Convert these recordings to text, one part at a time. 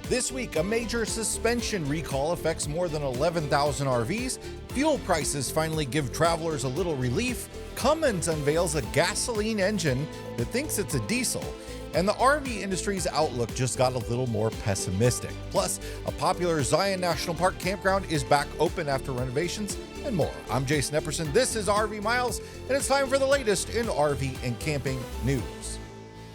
This week, a major suspension recall affects more than 11,000 RVs. Fuel prices finally give travelers a little relief. Cummins unveils a gasoline engine that thinks it's a diesel. And the RV industry's outlook just got a little more pessimistic. Plus, a popular Zion National Park campground is back open after renovations, and more. I'm Jason Epperson. This is RV Miles, and it's time for the latest in RV and camping news.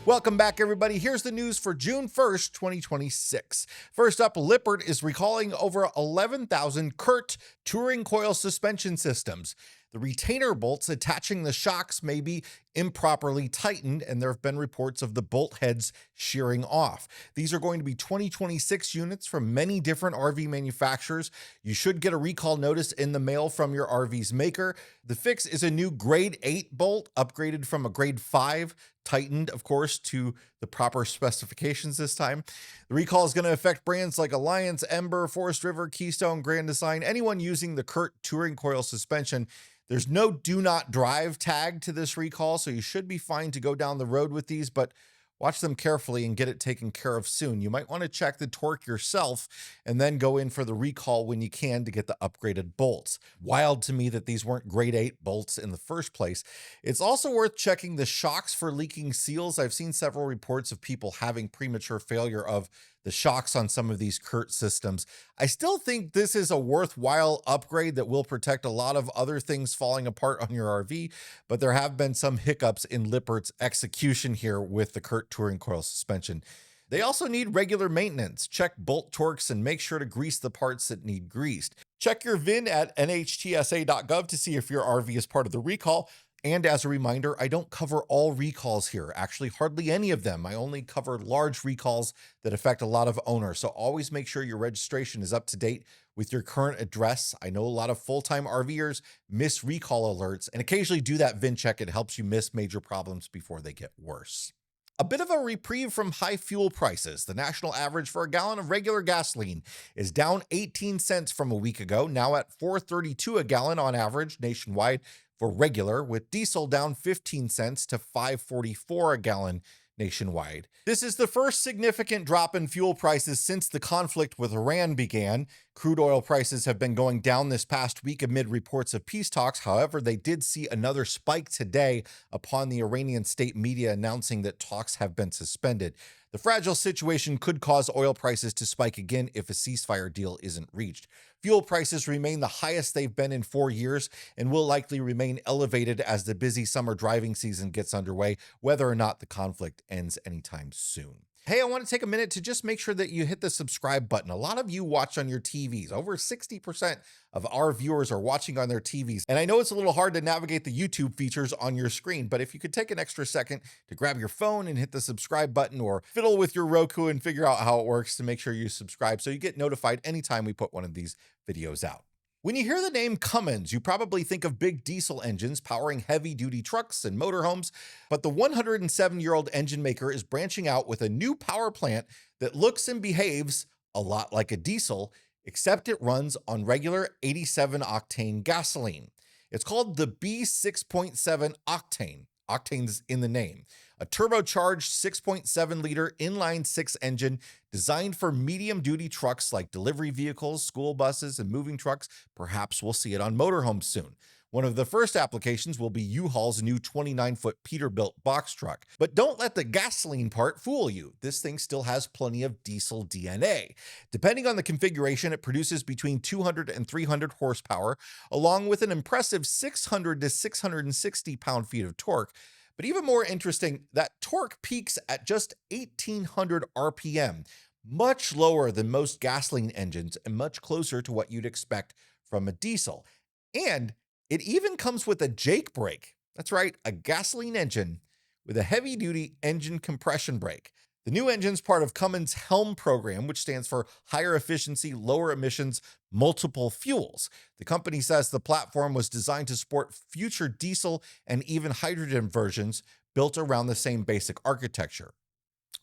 Welcome back, everybody. Here's the news for June 1st, 2026. First up, Lippert is recalling over 11,000 Curt touring coil suspension systems. The retainer bolts attaching the shocks may be improperly tightened, and there have been reports of the bolt heads shearing off. These are going to be 2026 units from many different RV manufacturers. You should get a recall notice in the mail from your RV's maker. The fix is a new grade 8 bolt, upgraded from a grade 5, tightened, of course, to the proper specifications this time. The recall is going to affect brands like Alliance, Ember, Forest River, Keystone, Grand Design, anyone using the Curt touring coil suspension. There's no do not drive tag to this recall, so you should be fine to go down the road with these, but watch them carefully and get it taken care of soon. You might want to check the torque yourself and then go in for the recall when you can to get the upgraded bolts. Wild to me that these weren't grade 8 bolts in the first place. It's also worth checking the shocks for leaking seals. I've seen several reports of people having premature failure of the shocks on some of these Curt systems. I still think this is a worthwhile upgrade that will protect a lot of other things falling apart on your RV, but there have been some hiccups in Lippert's execution here with the Curt touring coil suspension. They also need regular maintenance. Check bolt torques and make sure to grease the parts that need greased. Check your VIN at nhtsa.gov to see if your RV is part of the recall. And as a reminder, I don't cover all recalls here, actually hardly any of them. I only cover large recalls that affect a lot of owners. So always make sure your registration is up to date with your current address. I know a lot of full-time RVers miss recall alerts, and occasionally do that VIN check. It helps you miss major problems before they get worse. A bit of a reprieve from high fuel prices. The national average for a gallon of regular gasoline is down 18 cents from a week ago, now at $4.32 a gallon on average nationwide for regular, with diesel down 15 cents to $5.44 a gallon nationwide. This is the first significant drop in fuel prices since the conflict with Iran began. Crude oil prices have been going down this past week amid reports of peace talks. However, they did see another spike today upon the Iranian state media announcing that talks have been suspended. The fragile situation could cause oil prices to spike again if a ceasefire deal isn't reached. Fuel prices remain the highest they've been in 4 years and will likely remain elevated as the busy summer driving season gets underway, whether or not the conflict ends anytime soon. Hey, I want to take a minute to just make sure that you hit the subscribe button. A lot of you watch on your TVs. Over 60% of our viewers are watching on their TVs. And I know it's a little hard to navigate the YouTube features on your screen, but if you could take an extra second to grab your phone and hit the subscribe button, or fiddle with your Roku and figure out how it works to make sure you subscribe so you get notified anytime we put one of these videos out. When you hear the name Cummins, you probably think of big diesel engines powering heavy-duty trucks and motorhomes, but the 107-year-old engine maker is branching out with a new power plant that looks and behaves a lot like a diesel, except it runs on regular 87-octane gasoline. It's called the B6.7 octane. Octane's in the name. A turbocharged 6.7-liter inline-six engine designed for medium-duty trucks like delivery vehicles, school buses, and moving trucks. Perhaps we'll see it on motorhomes soon. One of the first applications will be U-Haul's new 29-foot Peterbilt box truck. But don't let the gasoline part fool you. This thing still has plenty of diesel DNA. Depending on the configuration, it produces between 200 and 300 horsepower, along with an impressive 600 to 660 pound-feet of torque. But even more interesting, that torque peaks at just 1,800 RPM, much lower than most gasoline engines and much closer to what you'd expect from a diesel. And it even comes with a Jake brake. That's right, a gasoline engine with a heavy-duty engine compression brake. The new engine's part of Cummins' HELM program, which stands for Higher Efficiency, Lower Emissions, Multiple Fuels. The company says the platform was designed to support future diesel and even hydrogen versions built around the same basic architecture.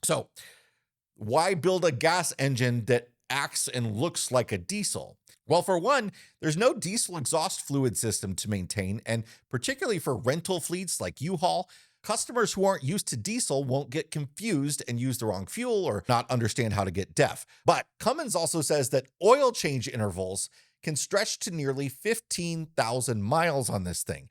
So, why build a gas engine that acts and looks like a diesel? Well, for one, there's no diesel exhaust fluid system to maintain, and particularly for rental fleets like U-Haul, Customers who aren't used to diesel won't get confused and use the wrong fuel or not understand how to get DEF. But Cummins also says that oil change intervals can stretch to nearly 15,000 miles on this thing.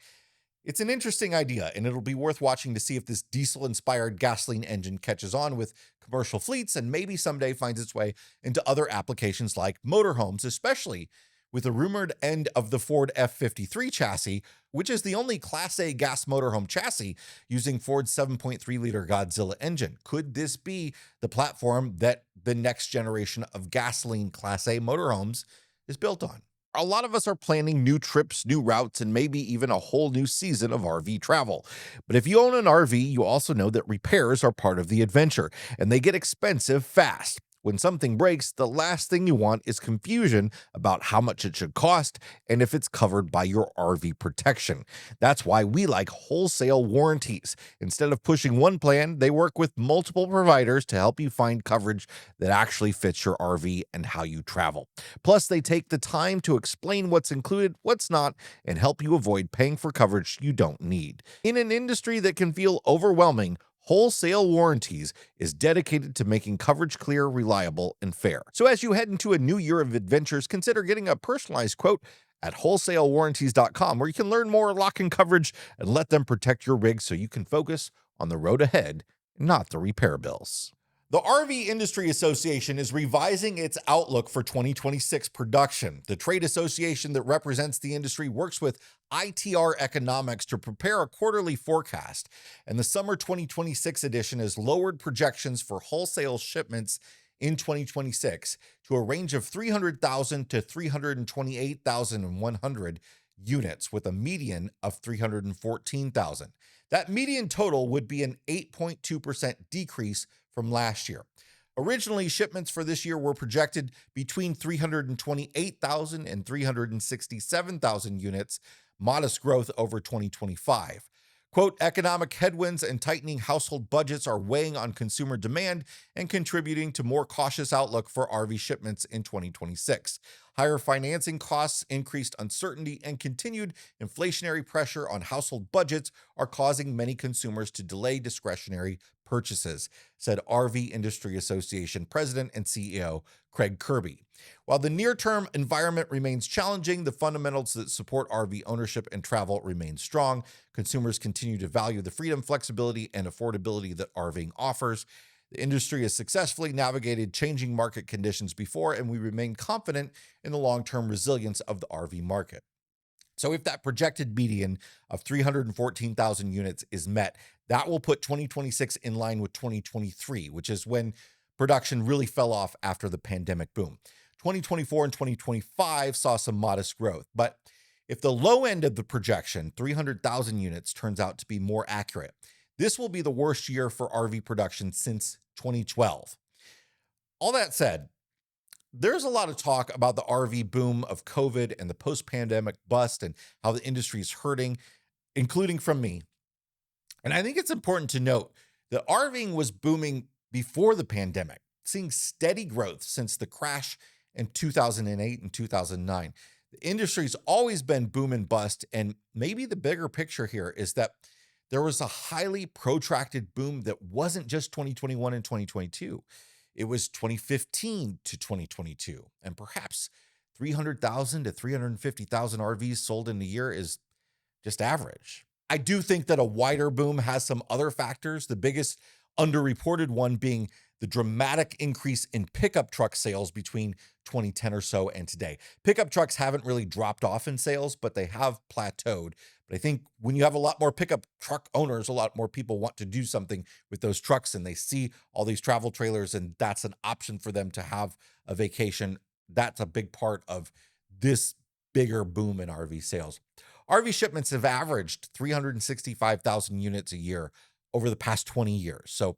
It's an interesting idea, and it'll be worth watching to see if this diesel-inspired gasoline engine catches on with commercial fleets and maybe someday finds its way into other applications like motorhomes, especially with the rumored end of the Ford F-53 chassis, which is the only Class A gas motorhome chassis using Ford's 7.3-liter Godzilla engine. Could this be the platform that the next generation of gasoline Class A motorhomes is built on? A lot of us are planning new trips, new routes, and maybe even a whole new season of RV travel. But if you own an RV, you also know that repairs are part of the adventure, and they get expensive fast. When something breaks, the last thing you want is confusion about how much it should cost and if it's covered by your RV protection. That's why we like wholesale warranties. Instead of pushing one plan, they work with multiple providers to help you find coverage that actually fits your RV and how you travel. Plus, they take the time to explain what's included, what's not, and help you avoid paying for coverage you don't need. In an industry that can feel overwhelming, Wholesale Warranties is dedicated to making coverage clear, reliable, and fair. So as you head into a new year of adventures, consider getting a personalized quote at wholesalewarranties.com, where you can learn more, lock in coverage, and let them protect your rig so you can focus on the road ahead, not the repair bills. The RV Industry Association is revising its outlook for 2026 production. The trade association that represents the industry works with ITR Economics to prepare a quarterly forecast, and the summer 2026 edition has lowered projections for wholesale shipments in 2026 to a range of 300,000 to 328,100 units, with a median of 314,000. That median total would be an 8.2% decrease from last year. Originally, shipments for this year were projected between 328,000 and 367,000 units, modest growth over 2025. Quote, economic headwinds and tightening household budgets are weighing on consumer demand and contributing to more cautious outlook for RV shipments in 2026. Higher financing costs, increased uncertainty, and continued inflationary pressure on household budgets are causing many consumers to delay discretionary purchases, said RV Industry Association President and CEO Craig Kirby. While the near-term environment remains challenging, the fundamentals that support RV ownership and travel remain strong. Consumers continue to value the freedom, flexibility, and affordability that RVing offers. The industry has successfully navigated changing market conditions before, and we remain confident in the long-term resilience of the RV market. So if that projected median of 314,000 units is met, that will put 2026 in line with 2023, which is when production really fell off after the pandemic boom. 2024 and 2025 saw some modest growth, but if the low end of the projection, 300,000 units, turns out to be more accurate, this will be the worst year for RV production since 2012. All that said, there's a lot of talk about the RV boom of COVID and the post-pandemic bust and how the industry is hurting, including from me. And I think it's important to note that RVing was booming before the pandemic, seeing steady growth since the crash in 2008 and 2009. The industry's always been boom and bust, and maybe the bigger picture here is that there was a highly protracted boom that wasn't just 2021 and 2022. It was 2015 to 2022, and perhaps 300,000 to 350,000 RVs sold in a year is just average. I do think that a wider boom has some other factors, the biggest underreported one being the dramatic increase in pickup truck sales between 2010 or so and today. Pickup trucks haven't really dropped off in sales, but they have plateaued. But I think when you have a lot more pickup truck owners, a lot more people want to do something with those trucks, and they see all these travel trailers, and that's an option for them to have a vacation. That's a big part of this bigger boom in RV sales. RV shipments have averaged 365,000 units a year over the past 20 years. So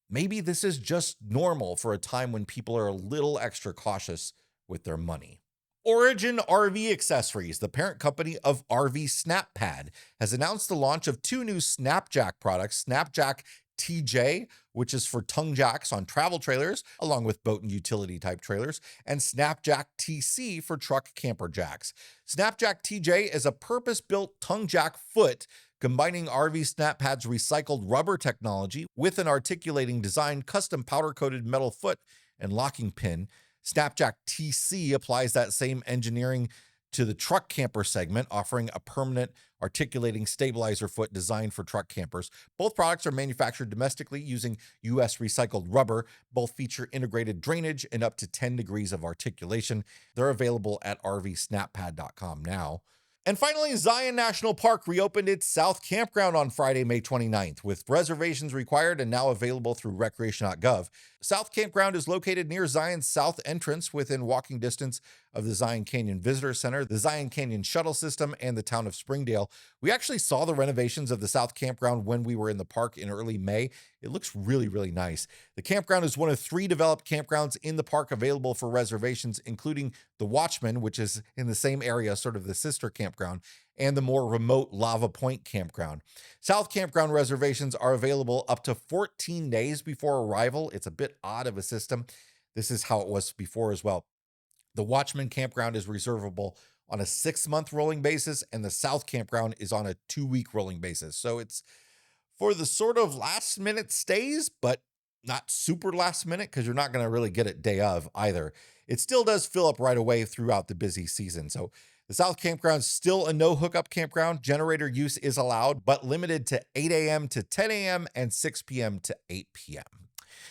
maybe this is just normal for a time when people are a little extra cautious with their money. Origin RV Accessories, the parent company of RV SnapPad, has announced the launch of two new Snapjack products, Snapjack TJ, which is for tongue jacks on travel trailers, along with boat and utility type trailers, and Snapjack TC for truck camper jacks. Snapjack TJ is a purpose-built tongue jack foot Combining RV Snap Pad's recycled rubber technology with an articulating design, custom powder-coated metal foot, and locking pin, Snapjack TC applies that same engineering to the truck camper segment, offering a permanent articulating stabilizer foot designed for truck campers. Both products are manufactured domestically using U.S. recycled rubber. Both feature integrated drainage and up to 10 degrees of articulation. They're available at rvsnappad.com now. And finally, Zion National Park reopened its South Campground on Friday, May 29th, with reservations required and now available through recreation.gov. South Campground is located near Zion's south entrance within walking distance of the Zion Canyon Visitor Center, the Zion Canyon Shuttle System, and the town of Springdale. We actually saw the renovations of the South Campground when we were in the park in early May. It looks really, really nice. The campground is one of 3 developed campgrounds in the park available for reservations, including the Watchman, which is in the same area, sort of the sister campground, and the more remote Lava Point campground. South Campground reservations are available up to 14 days before arrival. It's a bit odd of a system. This is how it was before as well. The Watchman campground is reservable on a 6-month rolling basis, and the South Campground is on a 2-week rolling basis. So it's for the sort of last minute stays, but not super last minute because you're not going to really get it day of either. It still does fill up right away throughout the busy season. So the South Campground is still a no hookup campground. Generator use is allowed, but limited to 8 a.m. to 10 a.m. and 6 p.m. to 8 p.m.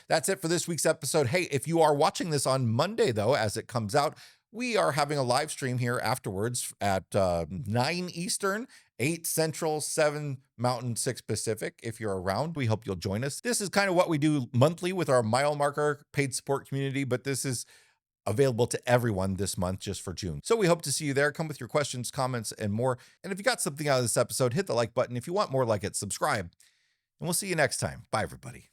That's it for this week's episode. Hey, if you are watching this on Monday, though, as it comes out, we are having a live stream here afterwards at 9 Eastern, 8 Central, 7 Mountain, 6 Pacific. If you're around, we hope you'll join us. This is kind of what we do monthly with our mile marker paid support community, but this is available to everyone this month just for June. So we hope to see you there. Come with your questions, comments, and more. And if you got something out of this episode, hit the like button. If you want more like it, subscribe. And we'll see you next time. Bye, everybody.